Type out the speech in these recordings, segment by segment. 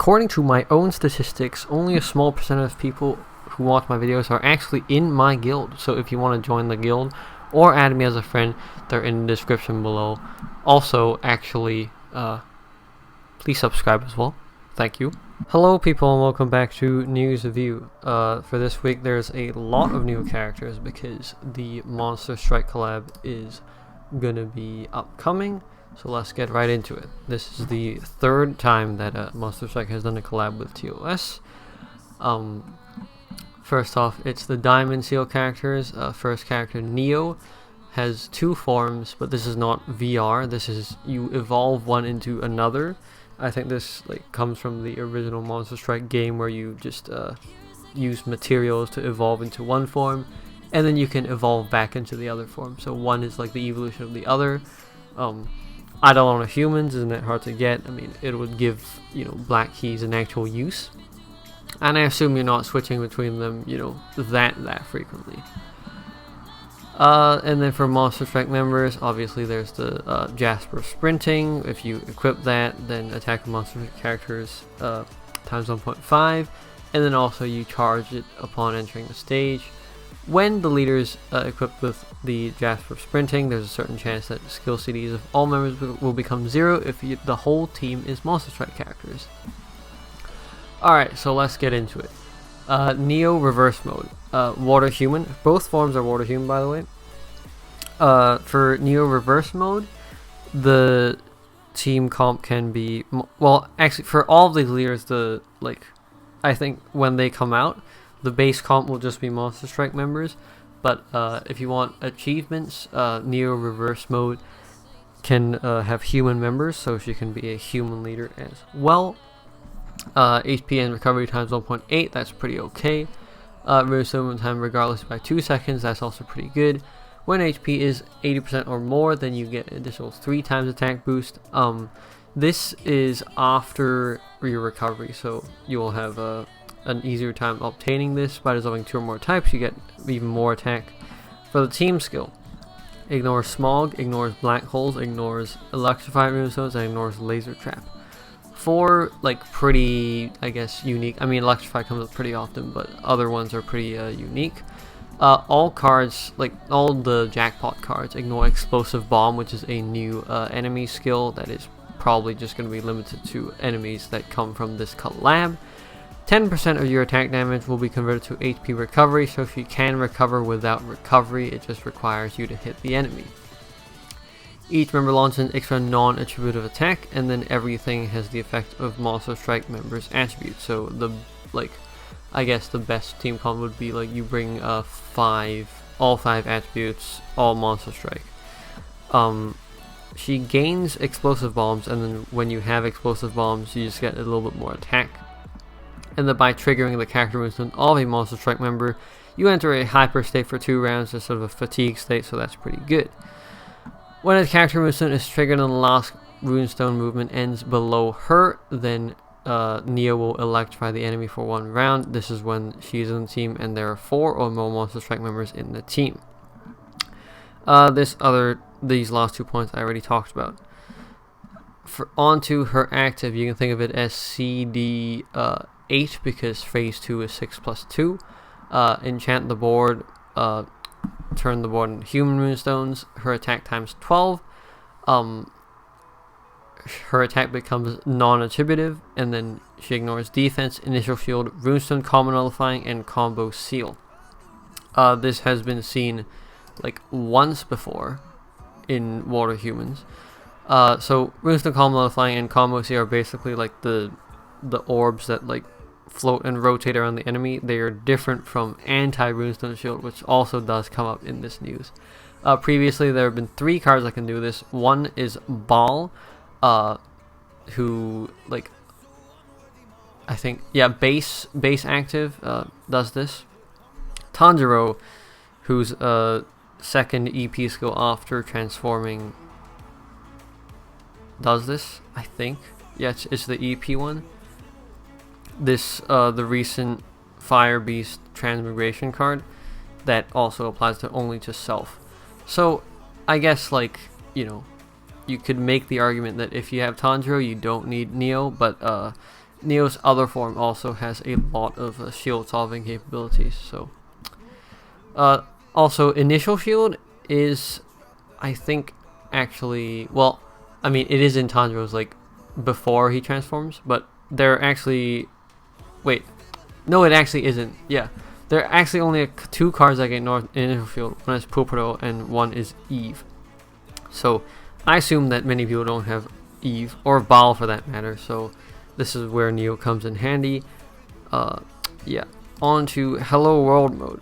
according to my own statistics, only a small percent of people who watch my videos are actually in my guild. So if you want to join the guild or add me as a friend, they're in the description below. Also, actually, please subscribe as well. Thank you. Hello people and welcome back to News Review. For this week there's a lot of new characters because the Monster Strike collab is gonna be upcoming. So let's get right into it. This is the third time that Monster Strike has done a collab with TOS. First off, it's the Diamond Seal characters. First character, Neo, has two forms, but this is not VR. This is you evolve one into another. I think this comes from the original Monster Strike game where you just use materials to evolve into one form, and then you can evolve back into the other form. So one is like the evolution of the other. Eidolon of humans, isn't that hard to get? I mean, it would give black keys an actual use, and I assume you're not switching between them that frequently. And then for Monster Strike members, obviously there's the Jasper Sprinting. If you equip that, then attack the Monster Strike characters times 1.5, and then also you charge it upon entering the stage. When the leader's equipped with the Jasper Sprinting, there's a certain chance that skill CDs of all members will become 0 if the whole team is Monster Strike characters. Alright, so let's get into it. Neo Reverse Mode. Water Human. Both forms are Water Human, by the way. For Neo Reverse Mode, the team comp can be... Well, actually, for all of these leaders, I think when they come out, the base comp will just be Monster Strike members. But if you want achievements, Neo Reverse Mode can have human members, so she can be a human leader as well. HP and recovery times 1.8, that's pretty okay. Runestone time regardless by 2 seconds, that's also pretty good. When HP is 80% or more, then you get an additional 3 times attack boost. This is after your recovery, so you will have an easier time obtaining this. By dissolving 2 or more types, you get even more attack. For the team skill, ignores Smog, ignores Black Holes, ignores Electrified Runestones, and ignores Laser Trap. 4 pretty, I guess, unique. I mean, Electrify comes up pretty often, but other ones are pretty unique. All cards, all the Jackpot cards, ignore Explosive Bomb, which is a new enemy skill that is probably just going to be limited to enemies that come from this collab. 10% of your attack damage will be converted to HP recovery, so if you can recover without recovery, it just requires you to hit the enemy. Each member launches an extra non-attributive attack, and then everything has the effect of Monster Strike members' attributes. So I guess the best team comp would be you bring all 5 attributes, all Monster Strike. She gains Explosive Bombs, and then when you have Explosive Bombs, you just get a little bit more attack. And then by triggering the character movement of a Monster Strike member, you enter a hyper state for 2 rounds, just sort of a fatigue state, so that's pretty good. When a character movement is triggered and the last runestone movement ends below her, then Neo will electrify the enemy for 1 round. This is when she's in the team and there are 4 or more Monster Strike members in the team. These last 2 points I already talked about. Onto her active, you can think of it as CD 8 because phase 2 is 6 plus 2. Enchant the board. Turn the board into human runestones. Her attack times 12. Her attack becomes non-attributive, and then she ignores defense, initial shield, runestone combo nullifying, and combo seal. This has been seen once before in Water Humans. So runestone combo nullifying and combo seal are basically the orbs that float and rotate around the enemy. They are different from anti-runestone shield, which also does come up in this news. Previously there have been 3 cards that can do this. One is Ball, who I think base active does this. Tanjiro, whose second EP skill after transforming does this, I think. Yeah, it's the EP one. This the recent Fire Beast Transmigration card that also applies only to self. So I guess you could make the argument that if you have Tanjiro, you don't need Neo, but Neo's other form also has a lot of shield solving capabilities. So, also initial shield is, I think, actually, well, I mean, it is in Tanjiro's like before he transforms, but they're actually, wait, no, it actually isn't. Yeah, there are actually only 2 cards that get ignored in initial shield. One is Pupero and one is Eve. So I assume that many people don't have Eve or Baal for that matter. So this is where Neo comes in handy. Yeah, on to Hello World mode.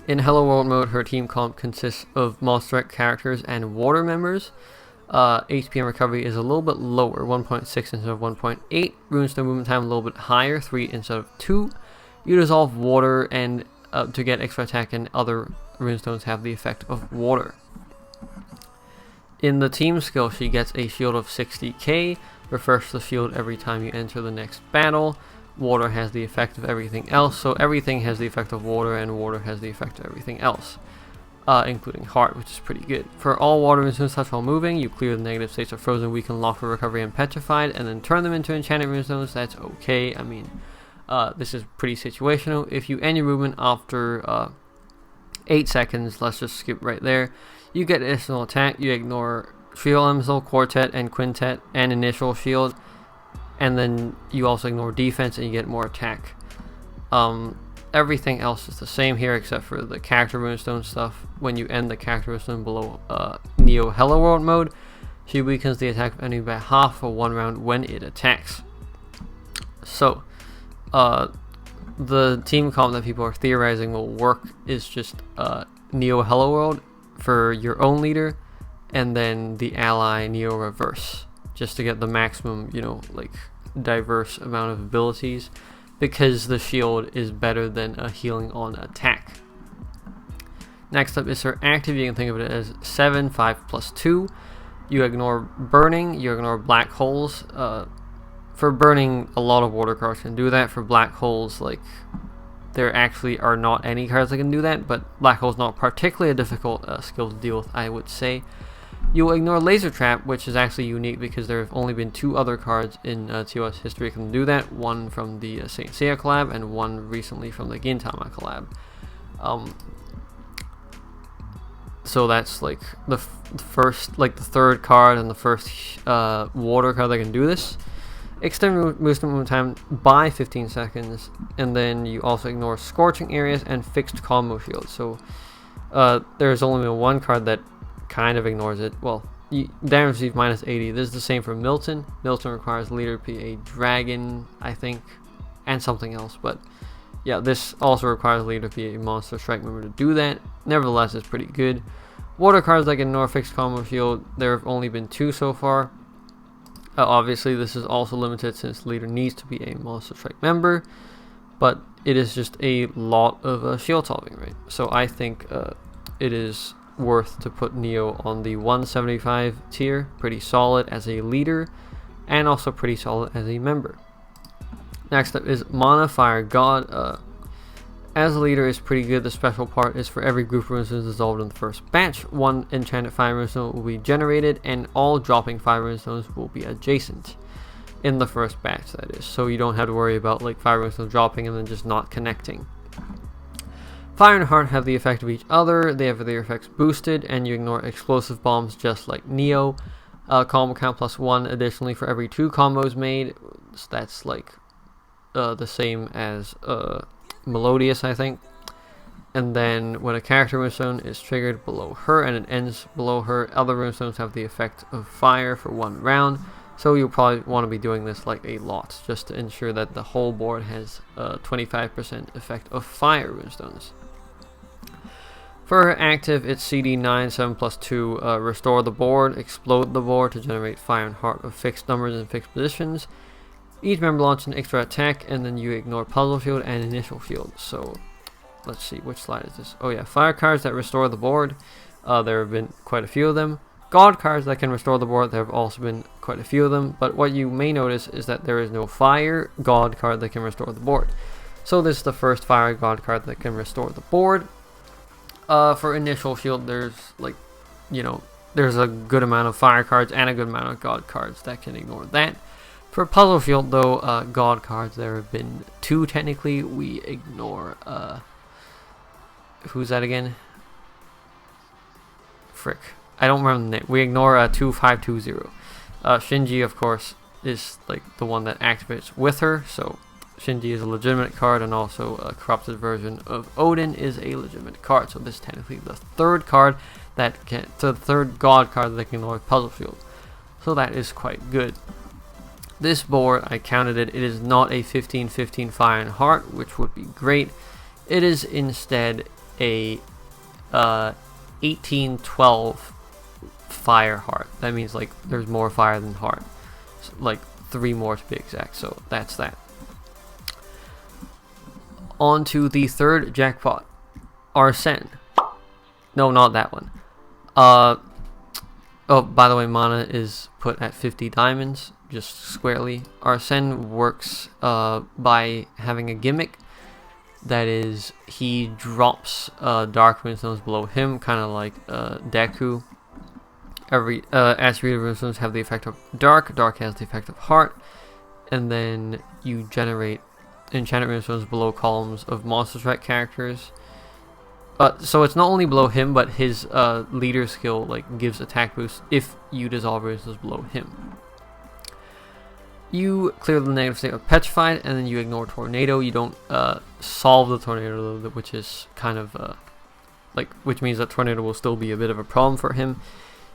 In Hello World mode, her team comp consists of Monster Strike characters and water members. HP and recovery is a little bit lower, 1.6 instead of 1.8. Runestone movement time a little bit higher, 3 instead of 2. You dissolve water and to get extra attack, and other runestones have the effect of water. In the team skill, she gets a shield of 60k, refresh the shield every time you enter the next battle. Water has the effect of everything else, so everything has the effect of water, and water has the effect of everything else, including heart, which is pretty good. For all water runestones touch while moving, you clear the negative states of frozen, weakened, locked for recovery, and petrified, and then turn them into enchanted runestones. That's okay. I mean, this is pretty situational. If you end your movement after 8 seconds, let's just skip right there, you get additional attack. You ignore Trio Elemental, Quartet, and Quintet, and initial shield, and then you also ignore defense and you get more attack. Everything else is the same here except for the character runestone stuff. When you end the character runestone below Neo Hello World mode, she weakens the attack of enemy by half for 1 round when it attacks. So the team comp that people are theorizing will work is just Neo Hello World for your own leader, and then the ally Neo Reverse, just to get the maximum, you know, like diverse amount of abilities, because the shield is better than a healing on attack. Next up is her active. You can think of it as 7, 5 plus 2. You ignore burning, you ignore black holes. For burning, a lot of water cards can do that. For black holes, like, there actually are not any cards that can do that, but black hole's not particularly a difficult skill to deal with, I would say. You will ignore Laser Trap, which is actually unique because there have only been 2 other cards in TOS history that can do that. One from the Saint Seiya collab, and one recently from the Gintama collab. So that's like the first, like the 3rd card and the first water card that can do this. Extend movement time by 15 seconds, and then you also ignore Scorching Areas and Fixed Combo Shield. So there's only been 1 card that kind of ignores it. Well, damage received minus 80. This is the same for Milton. Milton requires leader to be a dragon, I think, and something else. But yeah, this also requires leader to be a Monster Strike member to do that. Nevertheless, it's pretty good. Water cards like ignore Fixed Combo Shield, there have only been 2 so far. Obviously, this is also limited since leader needs to be a Monster Strike member, but it is just a lot of shield solving, right? So I think it is worth to put Neo on the 175 tier. Pretty solid as a leader, and also pretty solid as a member. Next up is Mana Fire God. As a leader is pretty good. The special part is for every group of runestones dissolved in the first batch, 1 enchanted fire runestone will be generated, and all dropping fire runestones will be adjacent in the first batch, that is. So you don't have to worry about like fire runestones dropping and then just not connecting. Fire and Heart have the effect of each other. They have their effects boosted, and you ignore explosive bombs just like Neo. Combo count +1 additionally for every 2 combos made. So that's like the same as Melodious, I think. And then when a character runestone is triggered below her and it ends below her, other runestones have the effect of fire for 1 round. So you'll probably want to be doing this like a lot, just to ensure that the whole board has 25% effect of fire runestones. For her active, it's CD9, 7 plus 2, restore the board, explode the board to generate fire and heart of fixed numbers and fixed positions. Each member launches an extra attack, and then you ignore puzzle shield and initial shield. So let's see, which slide is this? Oh yeah, fire cards that restore the board. There have been quite a few of them. God cards that can restore the board, there have also been quite a few of them. But what you may notice is that there is no fire God card that can restore the board. So this is the first fire God card that can restore the board. For initial shield, there's like, you know, there's a good amount of fire cards and a good amount of God cards that can ignore that. For Puzzle Shield, though, God cards, there have been 2 technically. We ignore, who's that again? Frick. I don't remember the name. We ignore 2520. Shinji, of course, is like the one that activates with her, so Shinji is a legitimate card, and also a corrupted version of Odin is a legitimate card. So this is technically the 3rd card that can, the 3rd God card that can ignore Puzzle Shield. So that is quite good. This board, I counted it, it is not a 15-15 Fire and Heart, which would be great. It is instead a 18-12 Fire Heart. That means like there's more fire than heart. So, like 3 more to be exact, so that's that. On to the 3rd Jackpot. Arsene. No, not that one. Oh, by the way, mana is put at 50 diamonds, just squarely. Arsene works by having a gimmick. That is, he drops dark runestones below him, kind of like Deku. Every attribute runestones have the effect of dark. Dark has the effect of heart, and then you generate enchanted runestones below columns of monster threat characters. So it's not only below him, but his leader skill like gives attack boost if you dissolve runestones below him. You clear the negative state of Petrified, and then you ignore Tornado. You don't solve the Tornado, which is kind of which means that Tornado will still be a bit of a problem for him.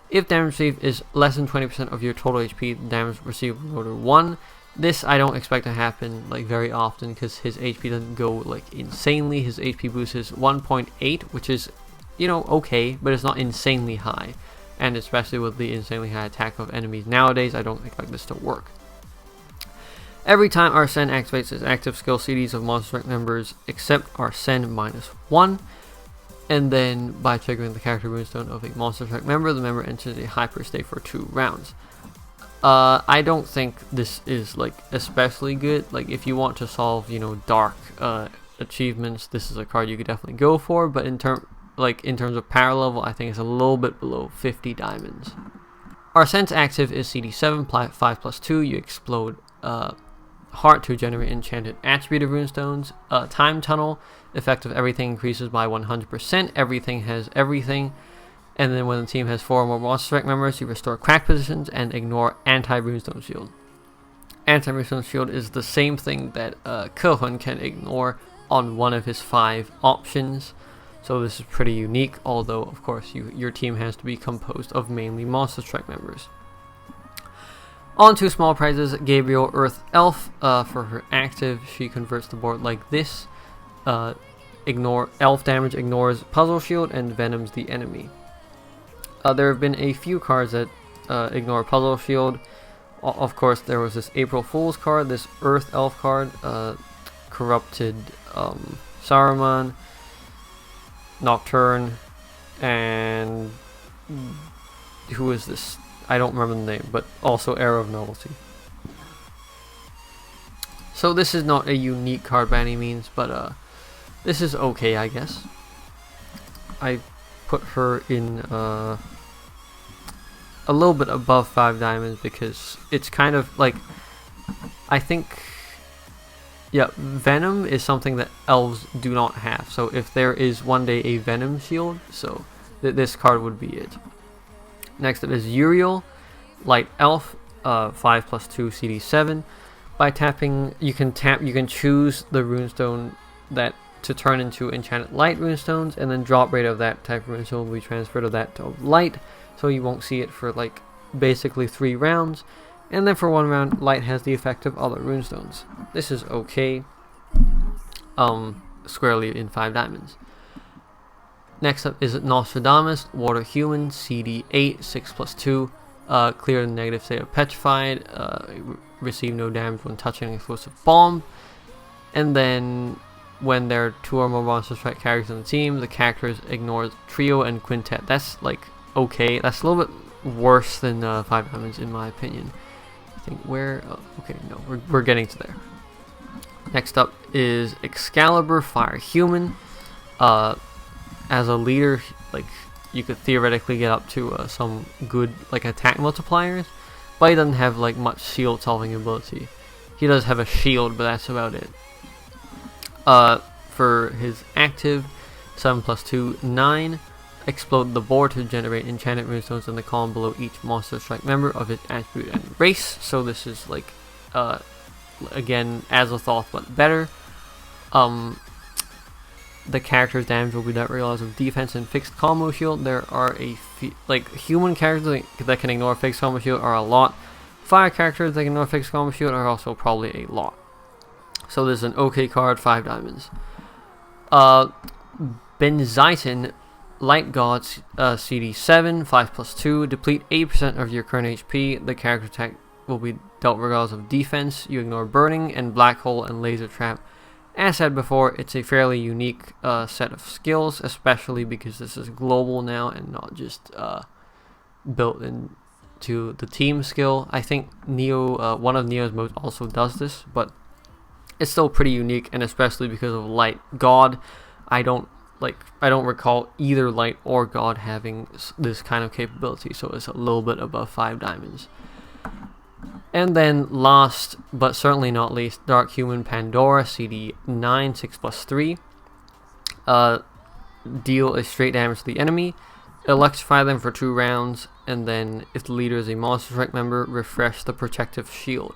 If damage received is less than 20% of your total HP, damage received will go to 1. This I don't expect to happen like very often, because his HP doesn't go like insanely. His HP boost is 1.8, which is, you know, okay, but it's not insanely high. And especially with the insanely high attack of enemies nowadays, I don't expect this to work. Every time Arsene activates his active skill CDs of monster rank members except Arsene -1, and then by triggering the character runestone of a monster rank member, the member enters a hyper state for 2 rounds. I don't think this is like especially good. Like if you want to solve, you know, dark achievements, this is a card you could definitely go for. But in terms of power level, I think it's a little bit below 50 diamonds. Arsene's active is CD7, 5+2. You explode Heart to generate enchanted attributed runestones. Time Tunnel, effect of everything increases by 100%. Everything has everything. And then when the team has 4 or more monster rank members, you restore crack positions and ignore anti-runestone shield. Anti-runestone shield is the same thing that Karū can ignore on one of his 5 options. So this is pretty unique, although of course your team has to be composed of mainly monster strike members. On to small prizes. Gabriel Earth Elf, for her active, she converts the board like this. Ignore elf damage, ignores puzzle shield, and venoms the enemy. There have been a few cards that ignore puzzle shield. Of course, there was this April Fool's card, this Earth Elf card, Corrupted Saruman, Nocturne, and who is this? I don't remember the name, but also Arrow of Novelty. So this is not a unique card by any means, but this is okay, I guess. I put her in a little bit above 5 diamonds because it's kind of like, I think, yeah, Venom is something that elves do not have. So if there is one day a Venom shield, so this card would be it. Next up is Uriel Light Elf, 5+2 CD7. By tapping, you can choose the runestone that to turn into enchanted light runestones, and then drop rate of that type of runestone will be transferred to that of light, so you won't see it for like basically 3 rounds, and then for 1 round, light has the effect of other runestones. This is okay, squarely in 5 diamonds. Next up is Nostradamus Water Human, CD8, 6+2. Clear the negative state of Petrified, receive no damage when touching an explosive bomb, and then when there are 2 or more monster strike characters in the team, the characters ignore trio and quintet. That's like okay. That's a little bit worse than 5 diamonds in my opinion. I think okay, no, we're getting to there. Next up is Excalibur Fire Human. As a leader, like you could theoretically get up to some good like attack multipliers. but he doesn't have like much shield solving ability. He does have a shield, but that's about it. For his active, 7+2, 9. Explode the board to generate enchanted runestones in the column below each monster strike member of its attribute and race. So this is like, again, Azathoth, but better. The character's damage will be that regardless of defense and fixed combo shield. There are a few, like, human characters that can ignore fixed combo shield are a lot. Fire characters that can ignore fixed combo shield are also probably a lot. So this is an okay card, 5 diamonds. Benzitin, Light Gods, CD7, 5+2, deplete 8% of your current HP. The character attack will be dealt regardless of defense. You ignore burning and black hole and laser trap. As said before, it's a fairly unique set of skills, especially because this is global now and not just built into the team skill. I think Neo, one of Neo's modes also does this, but it's still pretty unique, and especially because of Light God, I don't recall either Light or God having this kind of capability, so it's a little bit above 5 diamonds. And then last, but certainly not least, Dark Human Pandora, CD9, 6+3. Deal a straight damage to the enemy, electrify them for 2 rounds, and then if the leader is a monster strike member, refresh the protective shield.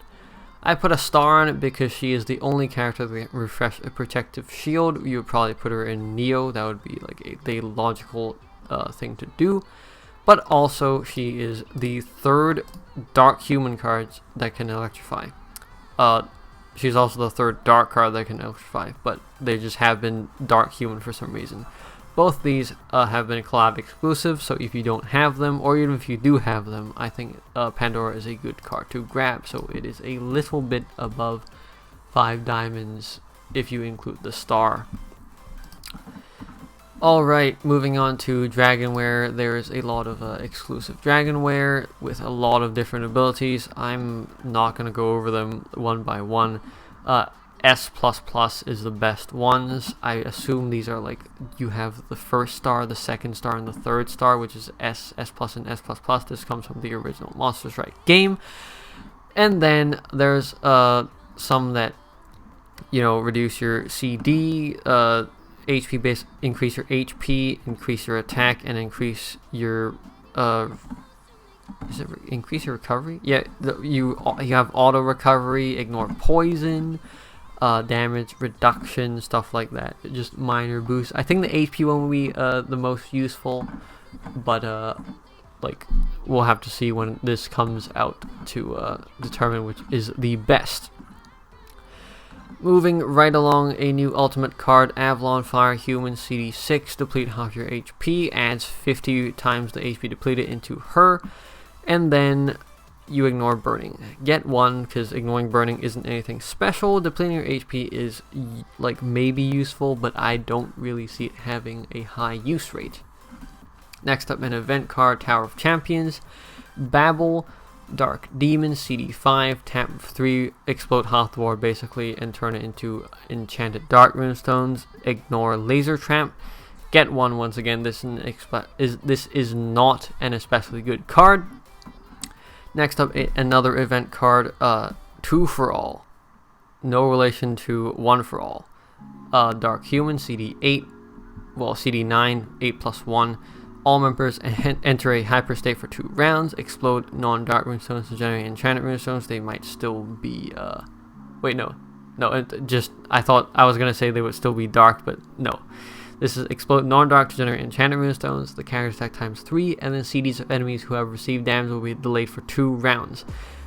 I put a star on it because she is the only character that can refresh a protective shield. You would probably put her in Neo, that would be like the logical thing to do. But also, she is the 3rd Dark Human card that can electrify. She's also the 3rd Dark card that can electrify, but they just have been Dark Human for some reason. Both these have been collab exclusive, so if you don't have them, or even if you do have them, I think Pandora is a good card to grab. So it is a little bit above 5 diamonds if you include the star. Alright, moving on to Dragonware. There's a lot of exclusive Dragonware with a lot of different abilities. I'm not going to go over them one by one. S++ is the best ones. I assume these are like, you have the 1st star, the 2nd star, and the 3rd star, which is S+, and S++. This comes from the original Monster Strike game. And then there's some that, you know, reduce your CD, HP base, increase your HP, increase your attack, and increase your increase your recovery? Yeah, you have auto recovery, ignore poison, damage reduction, stuff like that. Just minor boosts. I think the HP one will be the most useful, but like, we'll have to see when this comes out to determine which is the best. Moving right along, a new ultimate card, Avalon Fire Human, CD6, deplete half your HP, adds 50 times the HP depleted into her, and then you ignore burning. Get 1, because ignoring burning isn't anything special. Depleting your HP is like maybe useful, but I don't really see it having a high use rate. Next up, an event card, Tower of Champions, Babel, Dark Demon, CD5, tap 3, explode half the board basically, and turn it into enchanted dark runestones. Ignore laser trap. Get 1 once again. This is not an especially good card. Next up, another event card, 2 for All. No relation to 1 for All. Dark Human, CD8, well, CD9, 8+1. All members enter a hyperstate for 2 rounds. Explode non-dark runestones to generate enchanted runestones. They might still be, wait, no, I thought I was gonna say they would still be dark, but no. This is explode non-dark to generate enchanted runestones. The character attack times 3, and then CDs of enemies who have received damage will be delayed for 2 rounds.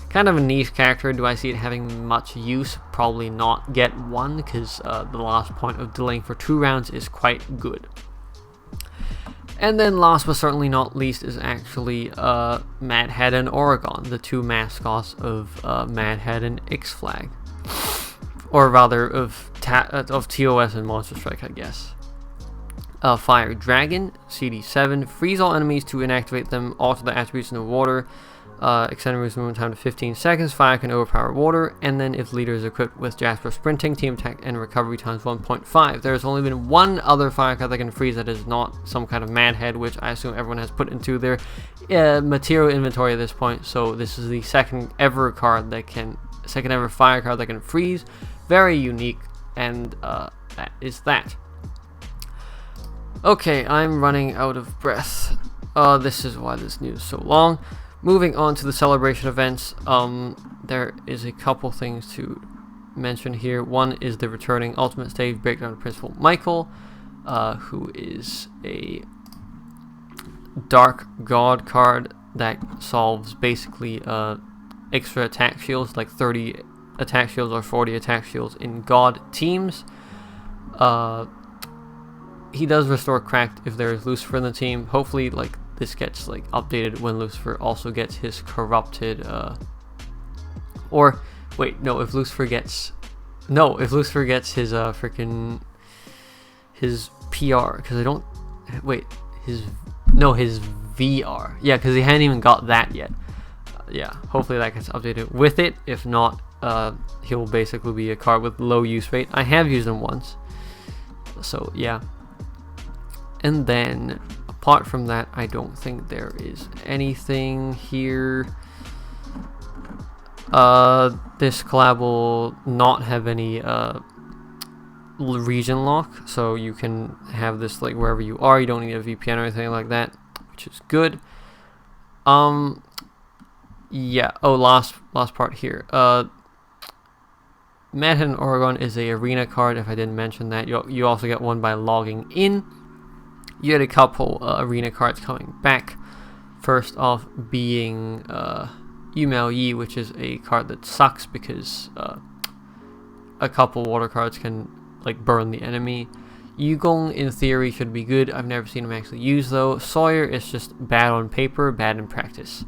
Kind of a niche character. Do I see it having much use? Probably not. Get 1, because the last point of delaying for 2 rounds is quite good. And then last but certainly not least is actually Mad Head and Oregon, the 2 mascots of Mad Head and X-Flag. Or rather, of TOS and Monster Strike, I guess. Fire Dragon, CD7, freeze all enemies to inactivate them, alter the attributes in the water. extended moves movement time to 15 seconds. Fire can overpower water, and then if leader is equipped with Jasper sprinting, team attack and recovery times 1.5. There's only been one other fire card that can freeze that is not some kind of mad head, which I assume everyone has put into their material inventory at this point. So this is the second ever fire card that can freeze. Very unique, and that is that. Okay, I'm running out of breath. This is why this news is so long. Moving on to the celebration events, there is a couple things to mention here. One is the returning Ultimate Stage Breakdown of Principal Michael, who is a Dark God card that solves basically extra attack shields, like 30 attack shields or 40 attack shields in God teams. He does restore Cracked if there is Lucifer in the team. Hopefully, like, this gets like updated when Lucifer also gets his corrupted or wait, no, if Lucifer gets his freaking his PR, because I don't wait, his VR, yeah, because he hadn't even got that yet. Yeah, hopefully that gets updated with it. If not, he'll basically be a card with low use rate. I have used him once, so yeah. And then apart from that, I don't think there is anything here. This collab will not have any region lock, so you can have this like wherever you are. You don't need a VPN or anything like that, which is good. Yeah. Oh, last part here. Madhead in Oregon is a arena card. If I didn't mention that, you also get one by logging in. You had a couple arena cards coming back. First off being Email Yi, which is a card that sucks because a couple water cards can like burn the enemy. Yugong in theory should be good. I've never seen him actually used though. Sawyer is just bad on paper, bad in practice.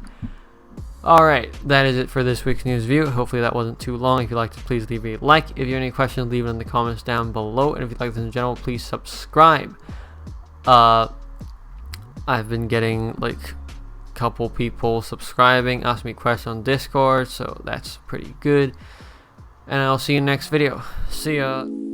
Alright, that is it for this week's news review. Hopefully that wasn't too long. If you liked it, please leave a like. If you have any questions, leave it in the comments down below. And if you like this in general, please subscribe. I've been getting like a couple people subscribing, ask me questions on Discord, so that's pretty good. And I'll see you in the next video. See ya.